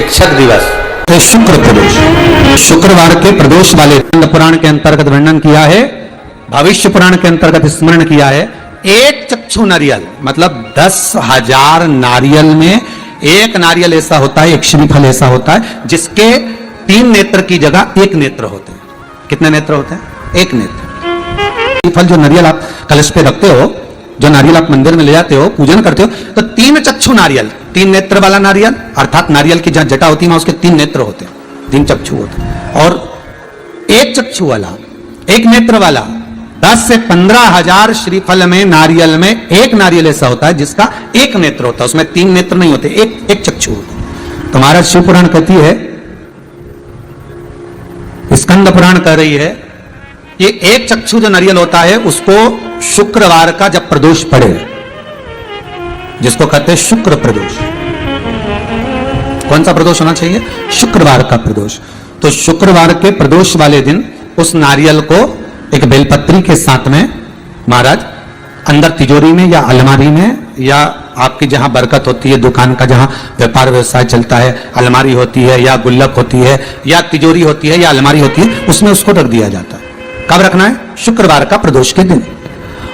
शिक्षक दिवस शुक्र प्रदोष, शुक्रवार के प्रदोष वाले पुराण के अंतर्गत वर्णन किया है, भविष्य पुराण के अंतर्गत स्मरण किया है। एक चक्षु नारियल मतलब 10,000 नारियल में एक नारियल ऐसा होता है, एक श्रीफल ऐसा होता है जिसके 3 नेत्र की जगह 1 नेत्र होते हैं। कितने नेत्र होते हैं? 1 नेत्र। श्रीफल जो नारियल आप कलश पे रखते हो, जो नारियल आप मंदिर में ले जाते हो, पूजन करते हो, तो 3 चक्षु नारियल, 3 नेत्र वाला नारियल, अर्थात नारियल की जहां जटा होती है उसके 3 नेत्र होते हैं, 3 चक्षु होते हैं। और 1 चक्षु वाला, 1 नेत्र वाला 10 से 15,000 श्रीफल में नारियल में 1 नारियल ऐसा होता है जिसका 1 नेत्र होता है, उसमें 3 नेत्र नहीं होते, एक चक्षु होता है। तो महाराज शिव पुराण कहती है, स्कंद पुराण कह रही है, ये 1 चक्षु जो नारियल होता है उसको शुक्रवार का जब प्रदोष पड़े, जिसको कहते हैं शुक्र प्रदोष। कौन सा प्रदोष होना चाहिए? शुक्रवार का प्रदोष। तो शुक्रवार के प्रदोष वाले दिन उस नारियल को एक बेलपत्री के साथ में महाराज अंदर तिजोरी में या अलमारी में, या आपकी जहां बरकत होती है, दुकान का जहां व्यापार व्यवसाय चलता है, अलमारी होती है या गुल्लक होती है या तिजोरी होती है या अलमारी होती है, उसमें उसको रख दिया जाता है। कब रखना है? शुक्रवार का प्रदोष के दिन।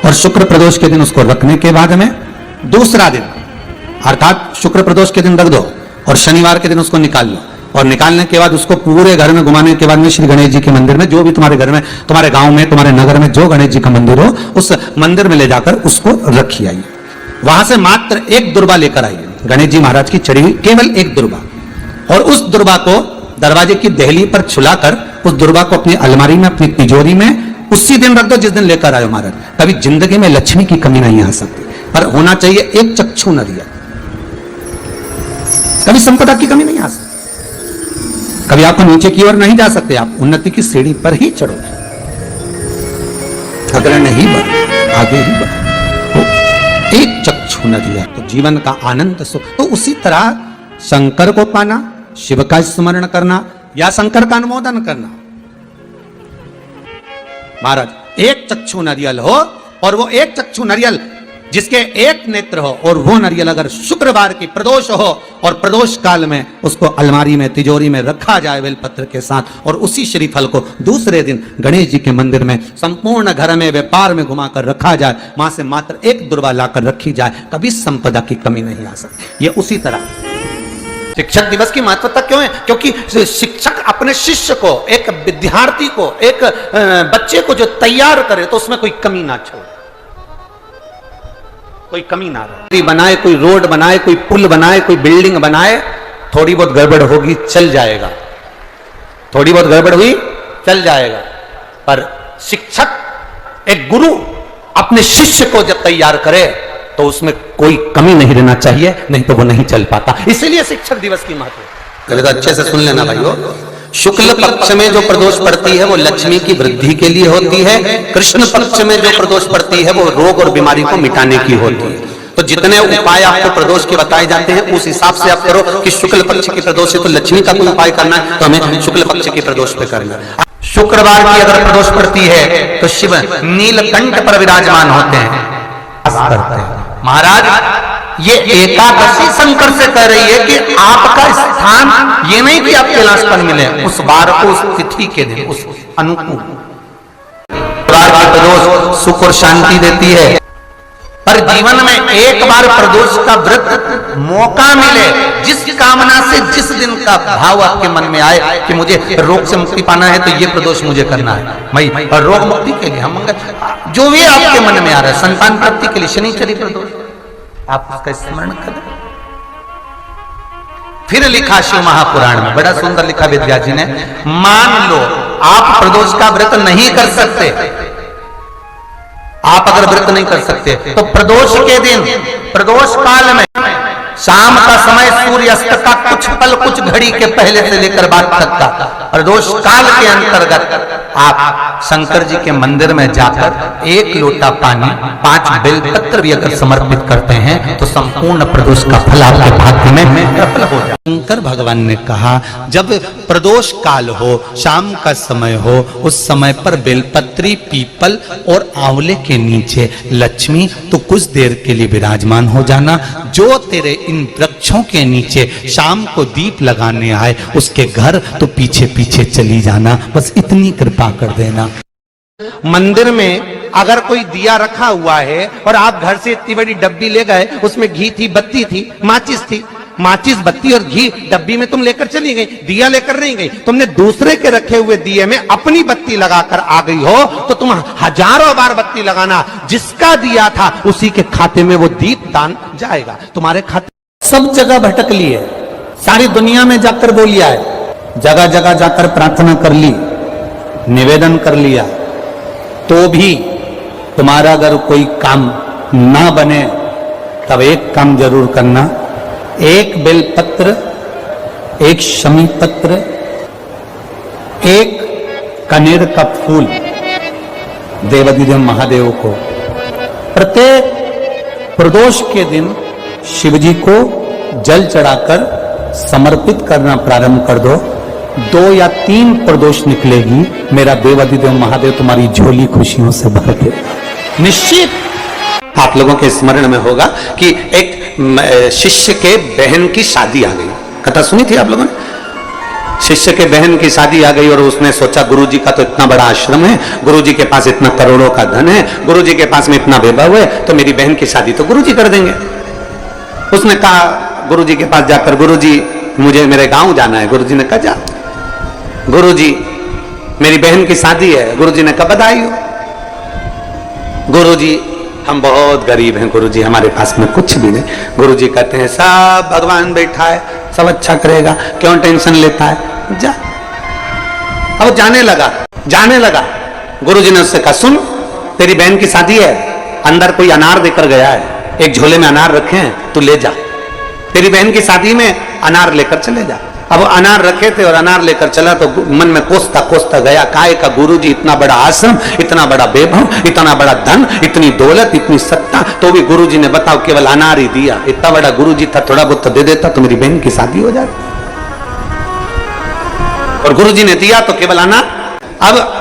और शुक्र प्रदोष के दिन उसको रखने के बाद में दूसरा दिन, अर्थात शुक्र प्रदोष के दिन रख दो और शनिवार के दिन उसको निकाल लो, और निकालने के बाद उसको पूरे घर में घुमाने के बाद में श्री गणेश जी के मंदिर में, जो भी तुम्हारे घर में, तुम्हारे गांव में, तुम्हारे नगर में जो गणेश जी का मंदिर हो, उस मंदिर में ले जाकर उसको रखी आइए। वहां से मात्र 1 दुर्बा लेकर आइए, गणेश जी महाराज की चढ़ी हुई केवल 1 दुर्बा, और उस दुर्बा को दरवाजे की देहली पर छुलाकर उस दुर्बा को अपनी अलमारी में, अपनी तिजोरी में उसी दिन रख दो जिस दिन लेकर आयो महाराज। कभी जिंदगी में लक्ष्मी की कमी नहीं आ सकती, पर होना चाहिए 1 चक्षु नारियल। कभी संपदा की कमी नहीं आ सकती, कभी आपको नीचे की ओर नहीं जा सकते, आप उन्नति की सीढ़ी पर ही चढ़ोगे, अगर नहीं बढ़ आगे ही बढ़। 1 चक्षु नारियल तो जीवन का आनंद सुख। तो उसी तरह शंकर को पाना, शिव का स्मरण करना या शंकर का अनुमोदन करना। महाराज 1 चक्षु नारियल हो, और वो 1 चक्षु नारियल जिसके 1 नेत्र हो, और वो नारियल अगर शुक्रवार की प्रदोष हो और प्रदोष काल में उसको अलमारी में, तिजोरी में रखा जाए बेलपत्र के साथ, और उसी श्रीफल को दूसरे दिन गणेश जी के मंदिर में संपूर्ण घर में, व्यापार में घुमाकर रखा जाए, वहां से मात्र 1 दुर्बा लाकर रखी जाए, कभी संपदा की कमी नहीं आ सकती। ये उसी तरह शिक्षक दिवस की महत्वता क्यों है? क्योंकि शिक्षक अपने शिष्य को, एक विद्यार्थी को, एक बच्चे को जो तैयार करे तो उसमें कोई कमी ना छोड़े, कोई कमी ना रहे। बनाए, कोई रोड बनाए, कोई पुल बनाए, कोई बिल्डिंग बनाए, थोड़ी बहुत गड़बड़ होगी चल जाएगा, थोड़ी बहुत गड़बड़ हुई चल जाएगा, पर शिक्षक, एक गुरु अपने शिष्य को जब तैयार करे तो उसमें कोई कमी नहीं रहना चाहिए, नहीं तो वो नहीं चल पाता। इसीलिए शिक्षक दिवस की महत्व। तो अच्छे से सुन लेना भाइयों, शुक्ल पक्ष में जो प्रदोष पड़ती है वो लक्ष्मी की वृद्धि के लिए होती है, कृष्ण पक्ष में जो प्रदोष पड़ती है वो रोग और बीमारी को मिटाने की होती है। तो जितने उपाय आपको प्रदोष के बताए जाते हैं उस हिसाब से आप करो कि शुक्ल पक्ष की प्रदोष है तो लक्ष्मी का कोई उपाय करना है तो हमें शुक्ल पक्ष की प्रदोष पे करना है। शुक्रवार की अगर प्रदोष पड़ती है तो शिव नीलकंठ पर विराजमान होते हैं। महाराज ये एकादशी शंकर से कह रही है कि आपका स्थान ये नहीं कि आप कैलाश पर मिले, उस बार को, उस तिथि के दिन, उस अनुकूल प्रदोष सुख और शांति देती है। पर जीवन में एक बार प्रदोष का व्रत मौका मिले, जिस कामना से, जिस दिन का भाव आपके मन में आए कि मुझे रोग से मुक्ति पाना है तो ये प्रदोष मुझे करना है भाई, और रोग मुक्ति के लिए हम जो भी आपके मन में आ रहा है, संतान प्राप्ति के लिए शनिचरी प्रदोष, आप उसका स्मरण करें। फिर लिखा शिव महापुराण में, बड़ा सुंदर लिखा विद्या जी ने, मान लो आप प्रदोष का व्रत नहीं कर सकते, आप अगर व्रत नहीं कर सकते तो प्रदोष के दिन, प्रदोष काल में शाम का समय सूर्यास्त का कुछ पल, कुछ घड़ी के पहले से लेकर बाद तक का प्रदोष काल के अंतर्गत आप शंकर जी के मंदिर में जाकर 1 लोटा पानी, 5 बेलपत्र भी अगर समर्पित करते हैं तो संपूर्ण प्रदोष का फल आपके भाग्य में सफल हो जाए। शंकर भगवान ने कहा, जब प्रदोष काल हो, शाम का समय हो, उस समय पर बेलपत्री, पीपल और आंवले के नीचे लक्ष्मी तो कुछ देर के लिए विराजमान हो जाना। जो तेरे इन वृक्षों के नीचे शाम को दीप लगाने आए, उसके घर तो पीछे पीछे चली जाना। बस इतनी कृपा कर देना। मंदिर में अगर कोई दिया रखा हुआ है और आप घर से इतनी बड़ी डब्बी ले गए, उसमें घी थी, बत्ती थी, माचिस थी, माचिस, बत्ती और घी डब्बी में तुम लेकर चली गई, दिया लेकर नहीं गई, तुमने दूसरे के रखे हुए दिए में अपनी बत्ती लगाकर आ गई हो, तो तुम हजारों बार बत्ती लगाना, जिसका दिया था उसी के खाते में वो दीप दान जाएगा। तुम्हारे खाते सब जगह भटक लिए, सारी दुनिया में जाकर बोलिया है, जगह जगह जाकर प्रार्थना कर ली, निवेदन कर लिया, तो भी तुम्हारा अगर कोई काम ना बने, तब एक काम जरूर करना, एक बेलपत्र, एक शमी पत्र, एक कनेर का फूल देवाधिदेव महादेव को प्रत्येक प्रदोष के दिन शिवजी को जल चढ़ाकर समर्पित करना प्रारंभ कर दो। 2 या 3 प्रदोष निकलेगी, मेरा देवाधिदेव महादेव तुम्हारी झोली खुशियों से भर दे निश्चित। आप लोगों के स्मरण में होगा कि एक शिष्य के बहन की शादी आ गई, कथा सुनी थी आप लोगों ने। शिष्य के बहन की शादी आ गई और उसने सोचा, गुरुजी का तो इतना बड़ा आश्रम है, गुरुजी के पास इतना करोड़ों का धन है, गुरुजी के पास में इतना वैभव है, तो मेरी बहन की शादी तो गुरुजी कर देंगे। उसने कहा गुरुजी के पास जाकर, गुरुजी मुझे मेरे गांव जाना है। गुरुजी ने कहा जा। गुरुजी मेरी बहन की शादी है। गुरुजी ने कहा बधाई हो। गुरुजी हम बहुत गरीब हैं गुरुजी, हमारे पास में कुछ भी नहीं। गुरुजी कहते हैं सब भगवान बैठा है, सब अच्छा करेगा, क्यों टेंशन लेता है, जा। अब जाने लगा। गुरुजी ने उससे कहा सुन, तेरी बहन की शादी है, अंदर कोई अनार देकर गया है, एक झोले में अनार रखे हैं, तू ले जा। तेरी बहन की शादी में अनार लेकर चले जा। अब अनार रखे थे और अनार लेकर चला तो मन में कोसता गया, काय का गुरुजी, इतना बड़ा आश्रम, इतना बड़ा वैभव, इतना बड़ा धन, इतनी दौलत, इतनी सत्ता, तो भी गुरुजी ने बताओ केवल अनार ही दिया। इतना बड़ा गुरुजी था, थोड़ा बहुत तो दे देता तो मेरी बहन की शादी हो जाती। और गुरुजी ने दिया तो केवल अनार। अब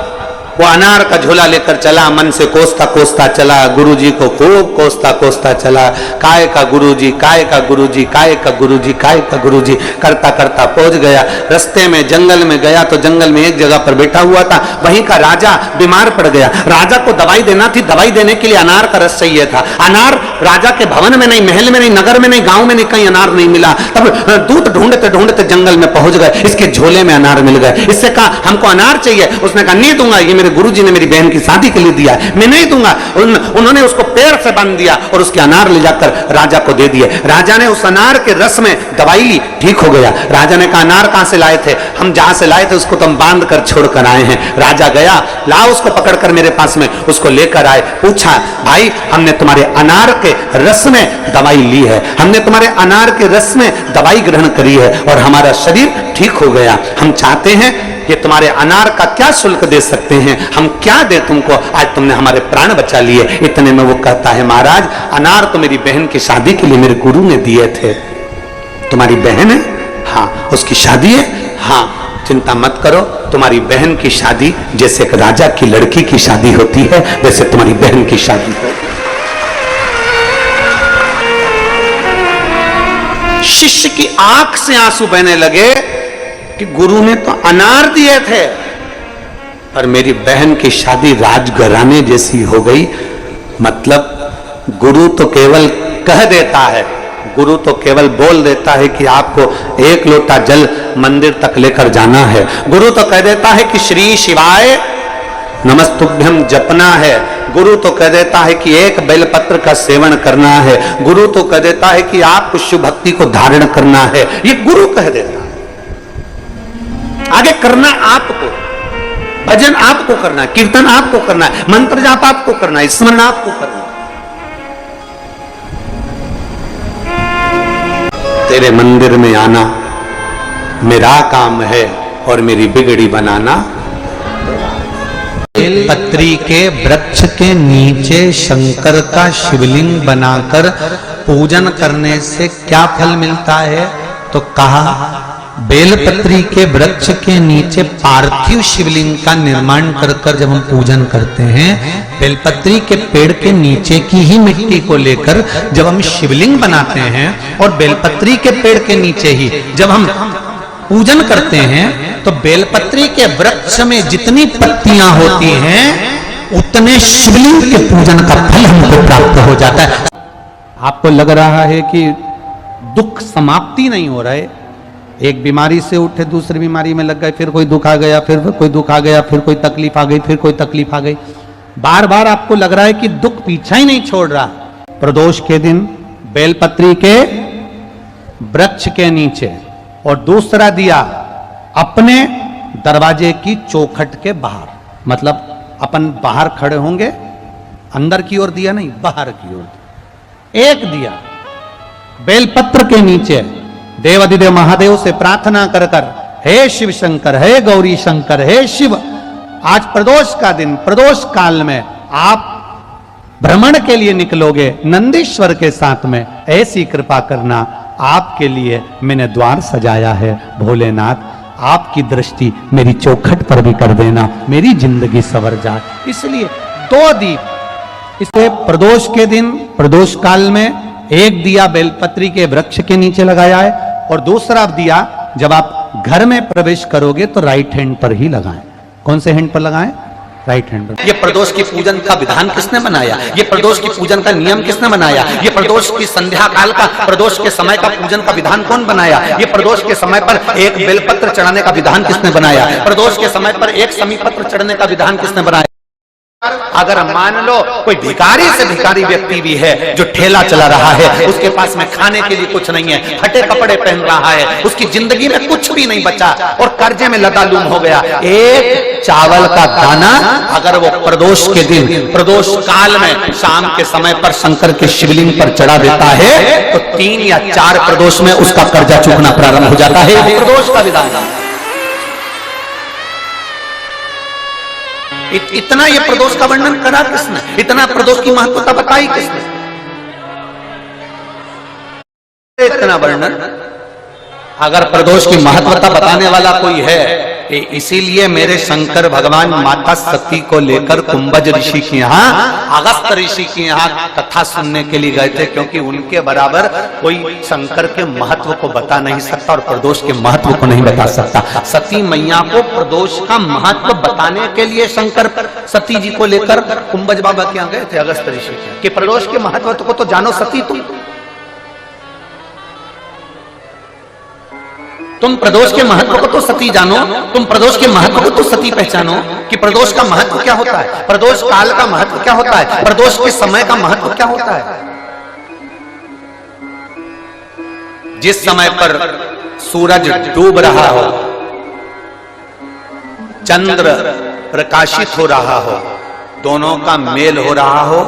वो अनार का झोला लेकर चला, मन से कोसता चला, गुरुजी को खूब कोसता चला, काय का गुरुजी, काय का गुरुजी, काय का गुरुजी, काय का गुरुजी करता पहुंच गया। रास्ते में जंगल में गया तो जंगल में एक जगह पर बैठा हुआ था, वहीं का राजा बीमार पड़ गया। राजा को दवाई देना थी, दवाई देने के लिए अनार का रस चाहिए था। अनार राजा के भवन में नहीं, महल में नहीं, नगर में नहीं, गांव में नहीं, कहीं अनार नहीं मिला। तब दूत ढूंढते जंगल में पहुंच गए, इसके झोले में अनार मिल गए। इससे कहा हमको अनार चाहिए। उसने कहा नहीं दूंगा, ये मेरे गुरुजी ने मेरी बहन की शादी के लिए दिया है, मैं नहीं दूंगा। उन्होंने उसको पैर से बांध दिया और उसके अनार ले जाकर राजा को दे दिए। राजा ने उस अनार के रस में दवाई ली, ठीक हो गया। राजा ने कहा अनार कहां से लाए थे? हम जहां से लाए थे उसको तो हम बांध कर छोड़ कर आए हैं। राजा गया, लाओ उसको पकड़कर मेरे पास में, उसको लेकर आए। पूछा भाई हमने तुम्हारे अनार के रस में दवाई ली है, हमने तुम्हारे अनार के रस में दवाई ग्रहण करी है और हमारा शरीर ठीक हो गया। हम चाहते हैं कि तुम्हारे अनार का क्या शुल्क दे सकते हैं, हम क्या दे तुमको, आज तुमने हमारे प्राण बचा लिए। इतने में वो कहता है महाराज अनार तो मेरी बहन की शादी के लिए मेरे गुरु ने दिए थे। तुम्हारी बहन है? हाँ। उसकी शादी है? हाँ। चिंता मत करो, तुम्हारी बहन की शादी जैसे एक राजा की लड़की की शादी होती है, वैसे तुम्हारी बहन की शादी हो। शिष्य की आंख से आंसू बहने लगे कि गुरु ने तो अनार दिए थे पर मेरी बहन की शादी राजघराने जैसी हो गई। मतलब गुरु तो केवल कह देता है, गुरु तो केवल बोल देता है कि आपको एक लोटा जल मंदिर तक लेकर जाना है। गुरु तो कह देता है कि श्री शिवाय नमस्तुभ्यम जपना है। गुरु तो कह देता है कि एक बेलपत्र का सेवन करना है। गुरु तो कह देता है कि आपको शिव भक्ति को धारण करना है। ये गुरु कह देता है। आगे करना आपको, भजन आपको करना है, कीर्तन आपको करना है, मंत्र जाप आपको करना है, स्मरण आपको करना है। तेरे मंदिर में आना मेरा काम है और मेरी बिगड़ी बनाना। पत्री के वृक्ष के नीचे शंकर का शिवलिंग बनाकर पूजन करने से क्या फल मिलता है? तो कहा बेलपत्री के वृक्ष के नीचे पार्थिव शिवलिंग का निर्माण कर कर जब हम पूजन करते हैं, बेलपत्री के पेड़ के नीचे की ही मिट्टी को लेकर जब हम शिवलिंग बनाते हैं और बेलपत्री के पेड़ के नीचे ही जब हम पूजन करते हैं, तो बेलपत्री के वृक्ष में जितनी पत्तियां होती हैं उतने शिवलिंग के पूजन का फल हमको प्राप्त हो जाता है। आपको लग रहा है कि दुख समाप्ति नहीं हो रहा है, एक बीमारी से उठे दूसरी बीमारी में लग गए, फिर कोई दुख आ गया, फिर कोई दुख आ गया, फिर कोई तकलीफ आ गई, फिर कोई तकलीफ आ गई, बार बार आपको लग रहा है कि दुख पीछा ही नहीं छोड़ रहा। प्रदोष के दिन बेलपत्री के वृक्ष के नीचे और दूसरा दिया अपने दरवाजे की चौखट के बाहर, मतलब अपन बाहर खड़े होंगे, अंदर की ओर दिया नहीं, बाहर की ओर एक दिया बेलपत्र के नीचे देवाधिदेव महादेव से प्रार्थना कर कर, हे शिव शंकर, हे गौरी शंकर, हे शिव, आज प्रदोष का दिन, प्रदोष काल में आप भ्रमण के लिए निकलोगे नंदीश्वर के साथ में, ऐसी कृपा करना, आपके लिए मैंने द्वार सजाया है भोलेनाथ, आपकी दृष्टि मेरी चौखट पर भी कर देना, मेरी जिंदगी संवर जाए। इसलिए 2 दीप इसे प्रदोष के दिन, प्रदोष काल में एक दिया बेलपत्री के वृक्ष के नीचे लगाया है और दूसरा दिया जब आप घर में प्रवेश करोगे तो राइट हैंड पर ही लगाएं। कौन से हैंड पर लगाएं? राइट हैंड पर। ये प्रदोष की पूजन का विधान किसने बनाया? ये प्रदोष की पूजन का नियम किसने बनाया? ये प्रदोष की संध्या काल का, प्रदोष के समय का पूजन का विधान कौन बनाया? ये प्रदोष के समय पर एक बेलपत्र चढ़ाने का विधान किसने बनाया? प्रदोष के समय पर एक समीपत्र चढ़ने का विधान किसने बनाया? अगर मान लो कोई भिखारी से भिखारी व्यक्ति भी है जो ठेला चला रहा है, उसके पास में खाने के लिए कुछ नहीं है, फटे कपड़े पहन रहा है, उसकी जिंदगी में कुछ भी नहीं बचा और कर्जे में लदालूम हो गया, एक चावल का दाना अगर वो प्रदोष के दिन, प्रदोष काल में शाम के समय पर शंकर के शिवलिंग पर चढ़ा देता है तो 3 या 4 प्रदोष में उसका कर्जा चूकना प्रारंभ हो जाता है। प्रदोष का विधान। इतना ये प्रदोष का वर्णन करा किसने? इतना प्रदोष की महत्वता बताई किसने? इतना वर्णन अगर प्रदोष की महत्वता बताने वाला कोई है, इसीलिए मेरे शंकर भगवान माता सती को लेकर कुंभज ऋषि के यहाँ, अगस्त ऋषि के यहाँ कथा सुनने के लिए गए थे, क्योंकि उनके बराबर कोई शंकर के महत्व को बता नहीं सकता और प्रदोष के महत्व को नहीं बता सकता। सती मैया को प्रदोष का महत्व बताने के लिए शंकर सती जी को लेकर कुंभज बाबा के यहाँ गए थे, अगस्त ऋषि के, कि प्रदोष के महत्व को तो जानो सती, तुम प्रदोष के महत्व को तो सती जानो, तुम प्रदोष के महत्व को तो सती पहचानो कि प्रदोष का महत्व क्या होता है, प्रदोष काल का महत्व क्या होता है, प्रदोष के समय का महत्व क्या होता है। जिस समय पर सूरज डूब रहा हो, चंद्र प्रकाशित हो रहा हो, दोनों का मेल हो रहा हो,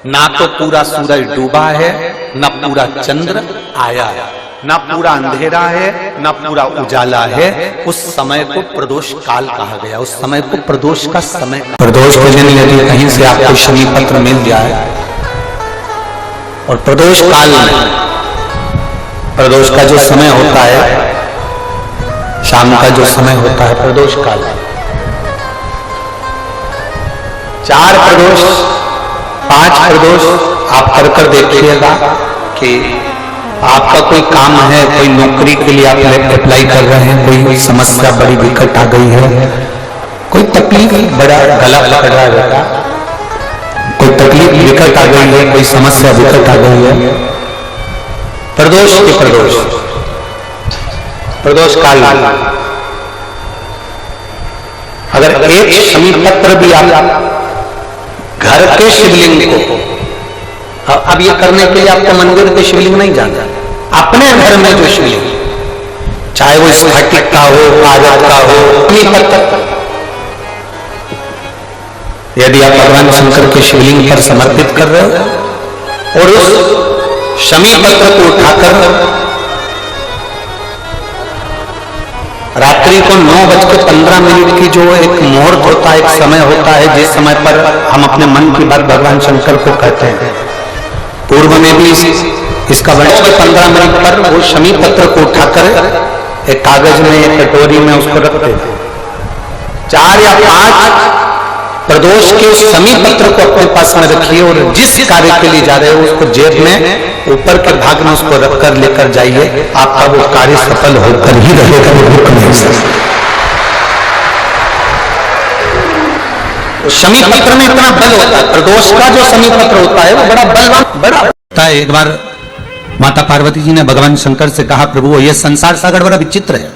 ना तो पूरा सूरज डूबा है, ना पूरा चंद्र आया है, ना पूरा अंधेरा है, ना पूरा उजाला है, उस समय को प्रदोष काल कहा गया। उस समय को प्रदोष का समय। प्रदोष के दिन यदि कहीं से आपको शनि पत्र मिल जाए और प्रदोष काल में, प्रदोष का जो समय होता है, शाम का जो समय होता है प्रदोष काल, 4 प्रदोष 5 प्रदोष आप कर देखिएगा कि आपका कोई काम है, कोई नौकरी के लिए आप अप्लाई कर रहे हैं, कोई समस्या बड़ी विकट आ गई है, कोई तकलीफ, बड़ा गला पकड़ रहा है बेटा, कोई तकलीफ विकट आ गई है, कोई समस्या विकट आ गई है, प्रदोष के प्रदोष काल अगर एक शमी पत्र भी आप घर के शिवलिंग को, अब ये करने के लिए आपको मंदिर के शिवलिंग नहीं जाना, अपने घर में जो शिवलिंग, चाहे वो स्फटिक का हो, कागज का हो, यदि आप भगवान शंकर के शिवलिंग पर समर्पित कर रहे हो और उस शमी पत्र को उठाकर रात्रि को 9:15 की जो एक मुहूर्त होता है, एक समय होता है, जिस समय पर हम अपने मन की बात भगवान शंकर को कहते हैं, पूर्व में भी इसका वर्णन 15 मिनट पर वो शमी पत्र को उठाकर एक कागज में, एक कटोरी में उसको रखते थे। 4 या 5 प्रदोष के उस शमी पत्र को अपने पास में रखिए और जिस कार्य के लिए जा रहे हो उसको जेब में ऊपर के भाग में उसको रखकर लेकर जाइए, आपका वो कार्य सफल होकर ही रहेगा, वो रुक नहीं सकता। शमी पत्र में इतना बल होता है, प्रदोष का जो शमी पत्र होता है वो बड़ा बलवान, बड़ा होता है। एक बार माता पार्वती जी ने भगवान शंकर से कहा, प्रभु ये संसार सागर बड़ा विचित्र है।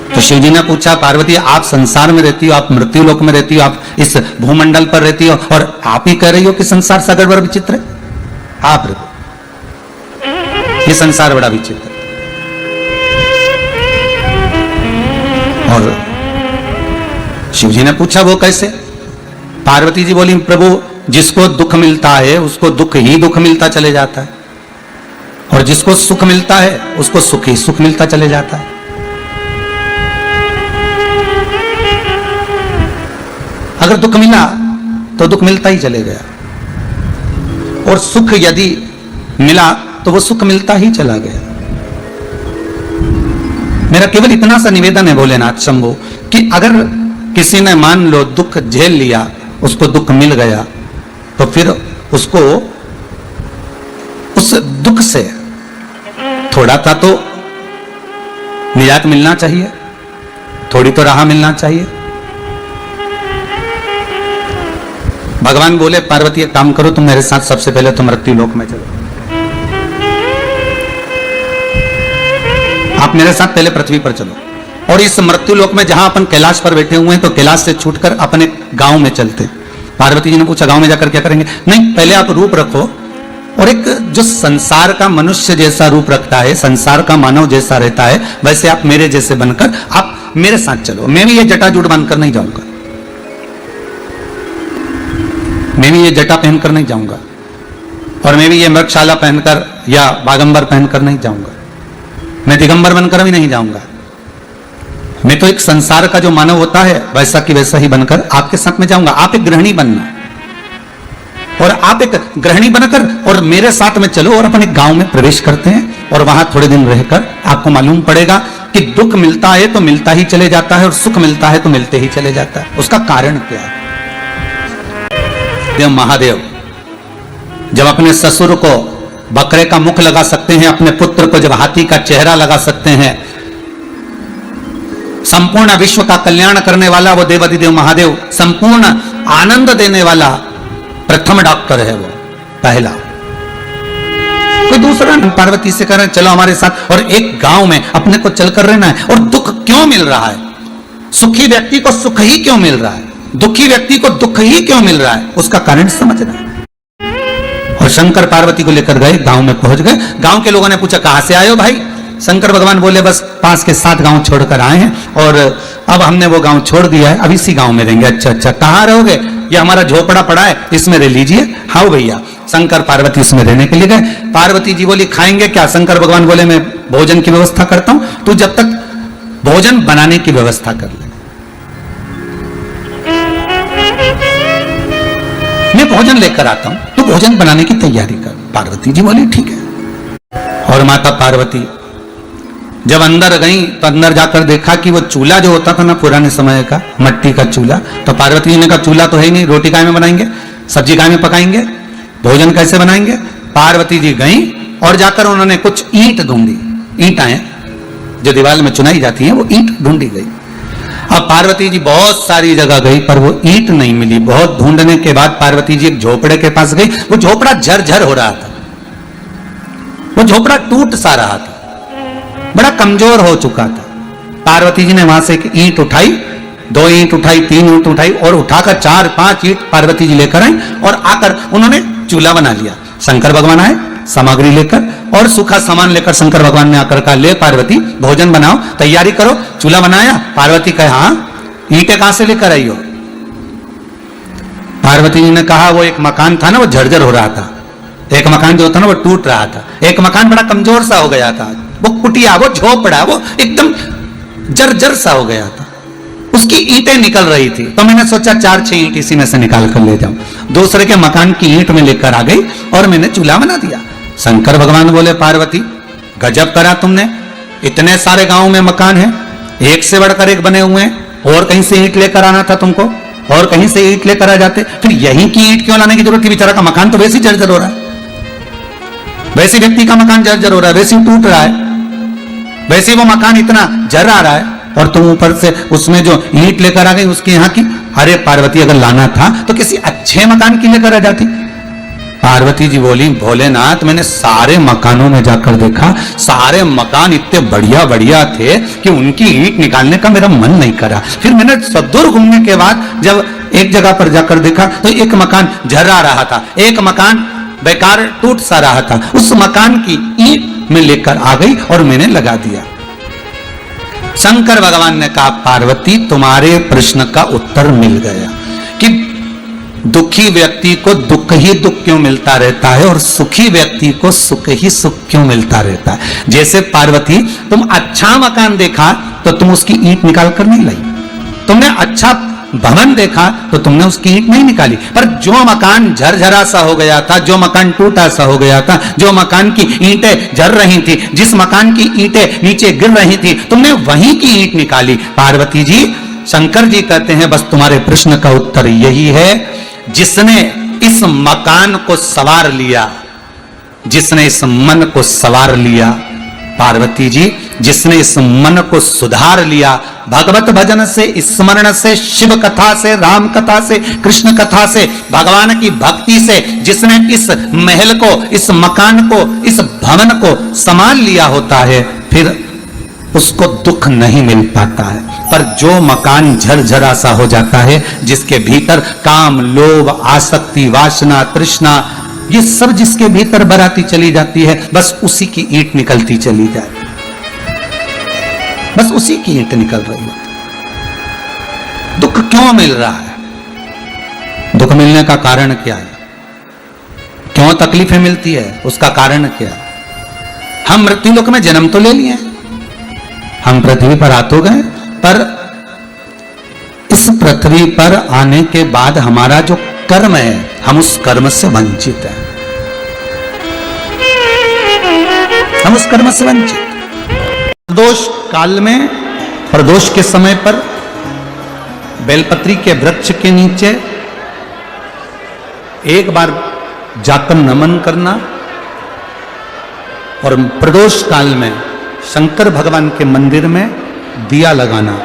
तो शिव जी ने पूछा, पार्वती आप संसार में रहती हो, आप मृत्यु लोक में रहती हो, आप इस भूमंडल पर रहती हो और आप ही कह रही हो कि संसार सागर बड़ा विचित्र है? हाँ प्रभु, ये संसार बड़ा विचित्र है। और शिव जी ने पूछा वो कैसे? पार्वती जी बोली, प्रभु जिसको दुख मिलता है उसको दुख ही दुख मिलता चले जाता है, और जिसको सुख मिलता है उसको सुख ही सुख मिलता चले जाता है। अगर दुख मिला तो दुख मिलता ही चले गया, और सुख यदि मिला तो वो सुख मिलता ही चला गया। मेरा केवल इतना सा निवेदन है भोलेनाथ शंभो कि अगर किसी ने मान लो दुख झेल लिया, उसको दुख मिल गया, तो फिर उसको उस दुख से थोड़ा सा तो निजात मिलना चाहिए, थोड़ी तो राह मिलना चाहिए। भगवान बोले, पार्वती एक काम करो, तुम मेरे साथ सबसे पहले तुम मृत्यु लोक में चलो, आप मेरे साथ पहले पृथ्वी पर चलो, और इस मृत्यु लोक में जहां अपन कैलाश पर बैठे हुए हैं तो कैलाश से छूटकर अपने गांव में चलते। पार्वती जी ने पूछा, गांव में जाकर क्या करेंगे? नहीं, पहले आप रूप रखो, और एक जो संसार का मनुष्य जैसा रूप रखता है, संसार का मानव जैसा रहता है, वैसे आप मेरे जैसे बनकर आप मेरे साथ चलो। मैं भी ये जटाजूट बांधकर नहीं जाऊंगा, मैं भी ये जटा पहनकर नहीं जाऊंगा, और मैं भी ये मृगशाला पहनकर या बागंबर पहनकर नहीं जाऊंगा, मैं दिगंबर बनकर भी नहीं जाऊंगा। मैं तो एक संसार का जो मानव होता है वैसा की वैसा ही बनकर आपके साथ में जाऊंगा। आप एक गृहिणी बनना, और आप एक गृहिणी बनकर और मेरे साथ में चलो, और अपने गांव में प्रवेश करते हैं, और वहां थोड़े दिन रहकर आपको मालूम पड़ेगा कि दुख मिलता है तो मिलता ही चले जाता है, और सुख मिलता है तो मिलते ही चले जाता है। उसका कारण क्या है? देव महादेव जब अपने ससुर को बकरे का मुख लगा सकते हैं, अपने पुत्र को जब हाथी का चेहरा लगा सकते हैं, संपूर्ण विश्व का कल्याण करने वाला वो देवाधिदेव महादेव, संपूर्ण आनंद देने वाला प्रथम डॉक्टर है वो, पहला। कोई दूसरा नहीं। पार्वती से कह रहे चलो हमारे साथ, और एक गांव में अपने को चलकर रहना है। और दुख क्यों मिल रहा है? सुखी व्यक्ति को सुख ही क्यों मिल रहा है? दुखी व्यक्ति को दुख ही क्यों मिल रहा है? उसका कारण समझना है। और शंकर पार्वती को लेकर गए, गांव में पहुंच गए। गांव के लोगों ने पूछा, कहां से आए हो भाई? शंकर भगवान बोले, बस पास के 7 गांव छोड़कर आए हैं, और अब हमने वो गांव छोड़ दिया है, अब इसी गांव में रहेंगे। अच्छा अच्छा, कहां रहोगे? ये हमारा झोपड़ा पड़ा है, इसमें रह लीजिए। हाँ भैया। शंकर पार्वती इसमें रहने के लिए गए। पार्वती जी बोली, खाएंगे क्या? शंकर भगवान बोले, मैं भोजन की व्यवस्था करता हूं, तू जब तक भोजन बनाने की व्यवस्था कर ले। मैं भोजन लेकर आता हूं, तू भोजन बनाने की तैयारी कर। पार्वती जी बोली, ठीक है। और माता पार्वती जब अंदर गई तो अंदर जाकर देखा कि वो चूल्हा जो होता था ना पुराने समय का, मट्टी का चूल्हा, तो पार्वती जी ने कहा, चूल्हा तो है ही नहीं, रोटी काय में बनाएंगे, सब्जी काय में पकाएंगे, भोजन कैसे बनाएंगे? पार्वती जी गई और जाकर उन्होंने कुछ ईंट ढूंढी। ईंटें जो दीवार में चुनाई जाती हैं, वो ईंट ढूंढी गई। अब पार्वती जी बहुत सारी जगह गई पर वो ईंट नहीं मिली। बहुत ढूंढने के बाद पार्वती जी एक झोपड़े के पास गई। वो झोपड़ा झरझर हो रहा था, वो झोपड़ा टूट सा रहा था, बड़ा कमजोर हो चुका था। पार्वती जी ने वहां से एक ईंट उठाई, 2 ईंट उठाई, 3 ईंट उठाई, और उठाकर 4-5 ईंट पार्वती जी लेकर आई, और आकर उन्होंने चूल्हा बना लिया। शंकर भगवान आए सामग्री लेकर, और सूखा सामान लेकर शंकर भगवान ने आकर कहा, ले पार्वती भोजन बनाओ, तैयारी करो। चूल्हा बनाया। पार्वती कहे, हाँ, ईंटें कहां से लेकर आई हो? पार्वती जी ने कहा, वो एक मकान था ना, वो झरझर हो रहा था। एक मकान जो था ना, वो टूट रहा था। एक मकान बड़ा कमजोर सा हो गया था, वो कुटिया, वो झोपड़ा, वो एकदम जर्जर सा हो गया था, उसकी ईंटें निकल रही थी। तो मैंने सोचा 4-6 ईंट इसी में से निकाल कर ले जाऊं। दूसरे के मकान की ईंट में लेकर आ गई और मैंने चूल्हा बना दिया। शंकर भगवान बोले पार्वती गजब करा तुमने, इतने सारे गांव में मकान है, एक से बढ़कर एक बने हुए हैं, और कहीं से ईंट लेकर आना था तुमको, और कहीं से ईंट लेकर आ जाते, फिर यहीं की ईंट क्यों लाने की जरूरत थी? बेचारा का मकान तो वैसे ही जर्जर हो रहा है, वैसे व्यक्ति का मकान जर्जर हो रहा है, वैसे ही टूट रहा है, वैसे वो मकान इतना जर आ रहा है, और तुम ऊपर से उसमें जो ईंट लेकर आ गई उसके यहाँ की। अरे पार्वती अगर लाना था तो किसी अच्छे मकान की लेकर आ जाती। पार्वती जी बोली भोलेनाथ मैंने सारे मकानों में जाकर देखा, सारे मकान इतने बढ़िया बढ़िया थे कि उनकी ईंट निकालने का मेरा मन नहीं करा। फिर मैंने सदूर घूमने के बाद जब एक जगह पर जाकर देखा तो एक मकान झर्रा रहा था, एक मकान बेकार टूट सा रहा था, उस मकान की ईंट में लेकर आ गई और मैंने लगा दिया। शंकर भगवान ने कहा पार्वती तुम्हारे प्रश्न का उत्तर मिल गया कि दुखी व्यक्ति को दुख ही दुख क्यों मिलता रहता है और सुखी व्यक्ति को सुख ही सुख क्यों मिलता रहता है। जैसे पार्वती तुम अच्छा मकान देखा तो तुम उसकी ईंट निकाल कर नहीं लाई, तुमने अच्छा भवन देखा तो तुमने उसकी ईंट नहीं निकाली, पर जो मकान झरझरा सा हो गया था, जो मकान टूटा सा हो गया था, जो मकान की ईंटें झर रही थी, जिस मकान की ईंटें नीचे गिर रही थी, तुमने वहीं की ईंट निकाली। पार्वती जी शंकर जी कहते हैं बस तुम्हारे प्रश्न का उत्तर यही है, जिसने इस मकान को सवार लिया, जिसने इस मन को सवार लिया, पार्वती जी जिसने इस मन को सुधार लिया भगवत भजन से, स्मरण से, शिव कथा से, राम कथा से, कृष्ण कथा से, भगवान की भक्ति से, जिसने इस महल को, इस मकान को, इस भवन को संभाल लिया होता है, फिर उसको दुख नहीं मिल पाता है। पर जो मकान झरझरा सा हो जाता है, जिसके भीतर काम, लोभ, आसक्ति, वासना, तृष्णा, ये सब जिसके भीतर बराती चली जाती है, बस उसी की ईंट निकलती चली जाए, बस उसी की ईंट निकल रही है। दुख क्यों मिल रहा है? दुख मिलने का कारण क्या है? क्यों तकलीफें मिलती है? उसका कारण क्या है? हम मृत्युलोक में जन्म तो ले लिए, हम पृथ्वी पर आ तो गए, पर इस पृथ्वी पर आने के बाद हमारा जो कर्म है, हम उस कर्म से वंचित हैं, हम उस कर्म से वंचित। प्रदोष काल में, प्रदोष के समय पर बेलपत्री के वृक्ष के नीचे एक बार जाकर नमन करना, और प्रदोष काल में शंकर भगवान के मंदिर में दिया लगाना,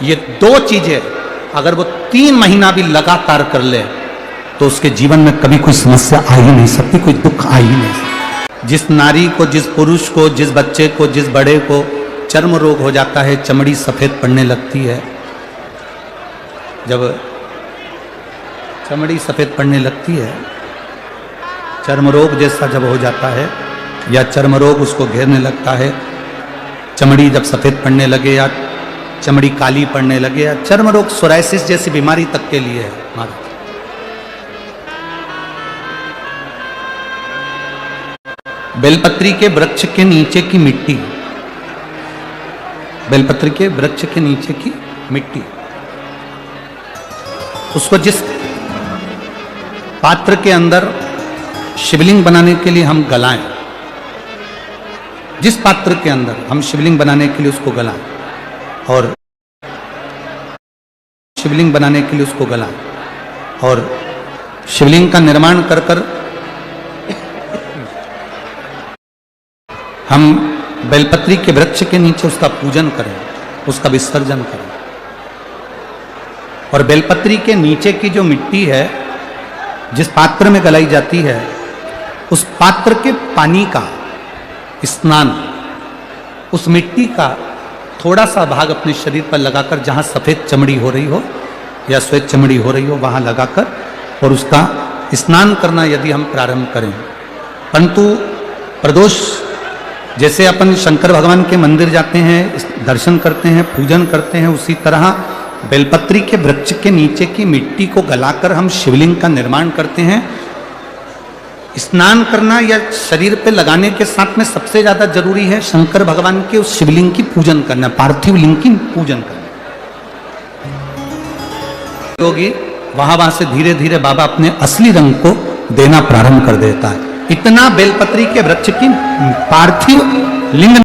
ये दो चीजें अगर वो 3 महीना भी लगातार कर ले तो उसके जीवन में कभी कोई समस्या आ ही नहीं सकती, कोई दुख आ ही नहीं सकता। जिस नारी को, जिस पुरुष को, जिस बच्चे को, जिस बड़े को चर्म रोग हो जाता है, चमड़ी सफेद पड़ने लगती है, जब चमड़ी सफेद पड़ने लगती है, चर्म रोग जैसा जब हो जाता है या चर्म रोग उसको घेरने लगता है, चमड़ी जब सफेद पड़ने लगे या चमड़ी काली पड़ने लगे, या चर्म रोग सोराइसिस जैसी बीमारी तक के लिए है। बेलपत्री के वृक्ष के नीचे की मिट्टी, बेलपत्री के वृक्ष के नीचे की मिट्टी, उसको जिस पात्र के अंदर शिवलिंग बनाने के लिए हम गलाएं, जिस पात्र के अंदर हम शिवलिंग बनाने के लिए उसको गलाएं, और शिवलिंग बनाने के लिए उसको गलाएं, और शिवलिंग का निर्माण कर कर हम बेलपत्री के वृक्ष के नीचे उसका पूजन करें, उसका विसर्जन करें। और बेलपत्री के नीचे की जो मिट्टी है, जिस पात्र में गलाई जाती है, उस पात्र के पानी का स्नान, उस मिट्टी का थोड़ा सा भाग अपने शरीर पर लगाकर, जहां सफेद चमड़ी हो रही हो या श्वेत चमड़ी हो रही हो, वहां लगाकर और उसका स्नान करना यदि हम प्रारंभ करें। परंतु प्रदोष जैसे अपन शंकर भगवान के मंदिर जाते हैं, दर्शन करते हैं, पूजन करते हैं, उसी तरह बेलपत्री के वृक्ष के नीचे की मिट्टी को गलाकर हम शिवलिंग का निर्माण करते हैं। स्नान करना या शरीर पे लगाने के साथ में सबसे ज्यादा जरूरी है शंकर भगवान के उस शिवलिंग की पूजन करना, पार्थिव लिंग की पूजन करना होगी। वहां से धीरे धीरे बाबा अपने असली रंग को देना प्रारंभ कर देता है। इतना बेलपत्री के वृक्ष की पार्थिव लिंग